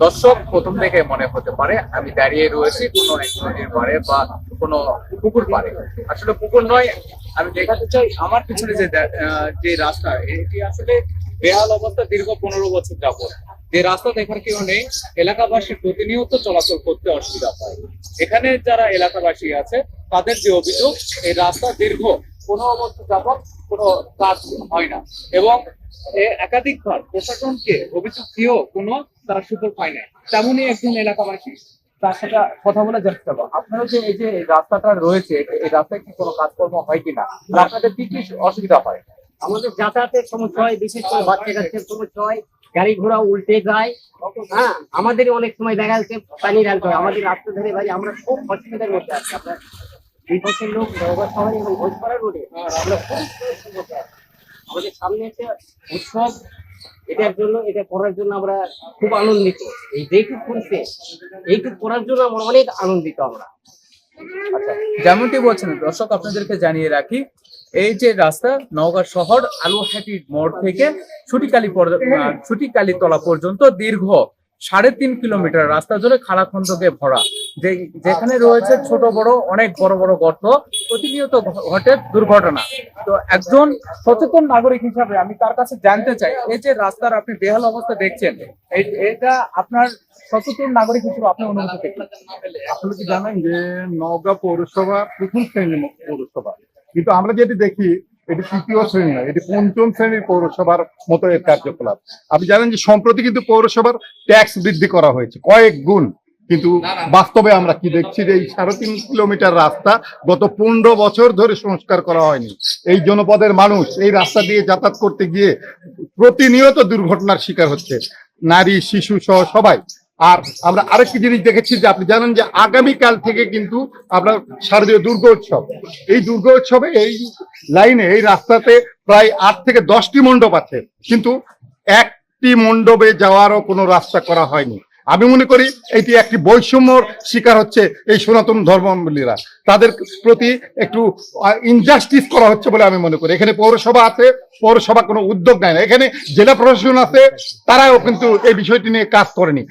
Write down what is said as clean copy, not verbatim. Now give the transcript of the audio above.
দর্শক প্রথম থেকে মনে হতে পারে আমি দাঁড়িয়ে রয়েছি কোনো এক নদীর পাড়ে বা কোনো পুকুর পাড়ে। আসলে পুকুর নয়, আমি দেখাতে চাই আমার পিছনে যে রাস্তা, এটি আসলে বেহাল অবস্থা দীর্ঘ 15 বছর যাবত। যে রাস্তা দেখার কেউ নেই, এলাকাবাসী প্রতিনিয়ত চলাচল করতে অসুবিধা পায়। এখানে যারা এলাকাবাসী আছে তাদের যে অভিযোগ, এই রাস্তা দীর্ঘ 15 বছর যাবত কোনো কাজ হয় না এবং একাধিকবার প্রশাসনকে অভিযোগ দিয়েও কোনো তার সুযোগ হয় না। তেমনই একজন এলাকাবাসী, তার সাথে কথা বলে জানতে চাবো, আপনারা যে এই যে রাস্তাটা রয়েছে, এই রাস্তায় কি কোনো কাজকর্ম হয় কিনা, আর আপনাদের কি কি অসুবিধা হয়? আমাদের যাতায়াতের সমস্যা হয়, বিশেষ করে বাচ্চা কাচ্চার সমস্যা হয়, গাড়ি ঘোড়া উল্টে যায়। হ্যাঁ, আমাদের অনেক সময় দেখা যাচ্ছে পানি ঢালতে হয় আমাদের রাস্তা ধরে। ভাই আমরা খুব অসুবিধার মধ্যে আছি। আপনার দুই পাশের লোক নওগাঁ শহরে এবং ভোজপাড়া রোডে আমরা খুব সমস্যার মধ্যে আছি। আমাদের সামনে একটা উৎসব, এটা করার জন্য আমরা খুব আনন্দিত। এই যেটুক করছে এইটুক করার জন্য আমরা অনেক আনন্দিত আমরা। আচ্ছা, যেমনটি বলছেন দর্শক, আপনাদেরকে জানিয়ে রাখি, এই যে রাস্তা নওগাঁ শহর আলুহাটি মোড় থেকে ছুটিকালীতলা পর্যন্ত দীর্ঘ 3.5 কিলোমিটার রাস্তা জুড়ে খানাখন্দকে ভরা, যেখানে রয়েছে ছোট বড় অনেক বড় বড় গর্ত, প্রতিনিয়ত ঘটে দুর্ঘটনা। তো একজন সচেতন নাগরিক হিসাবে আমি তার কাছে জানতে চাই, এই যে রাস্তার আপনি বেহাল অবস্থা দেখছেন, এটা আপনার সচেতন নাগরিক হিসেবে আপনি অনুভূতি কি? আসলে কি জানেন যে নওগাঁ পৌরসভা প্রথম শ্রেণীর পৌরসভা, কিন্তু আমরা যেটি দেখি এটি তৃতীয় শ্রেণী নয়, এটি পঞ্চম শ্রেণীর পৌরসভার মতো এর কার্যকলাপ। আপনি জানেন যে সম্প্রতি কিন্তু পৌরসভার ট্যাক্স বৃদ্ধি করা হয়েছে কয়েক গুণ, কিন্তু বাস্তবে আমরা কি দেখছি যে এই 3.5 কিলোমিটার রাস্তা গত 15 বছর ধরে সংস্কার করা হয়নি। এই জনপদের মানুষ এই রাস্তা দিয়ে যাতায়াত করতে গিয়ে প্রতিনিয়ত দুর্ঘটনার শিকার হচ্ছে, নারী শিশু সহ সবাই। আর আমরা আরেকটি জিনিস দেখেছি যে আপনি জানেন যে আগামীকাল থেকে কিন্তু আমরা শারদীয় দুর্গোৎসব, এই দুর্গোৎসবে এই লাইনে এই রাস্তাতে প্রায় 8 থেকে 10টি মণ্ডপ আছে, কিন্তু একটি মণ্ডপে যাওয়ারও কোনো রাস্তা করা হয়নি। আমি মনে করি এটি একটি বৈষম্যর শিকার হচ্ছে এই সনাতন ধর্মাবলম্বীরা, তাদের প্রতি একটু ইনজাস্টিস করা হচ্ছে বলে আমি মনে করি। এখানে পৌরসভা আছে, পৌরসভা কোনো উদ্যোগ নেয় না, এখানে জেলা প্রশাসন আছে, তারাও কিন্তু এই বিষয়টি নিয়ে কাজ করেনি।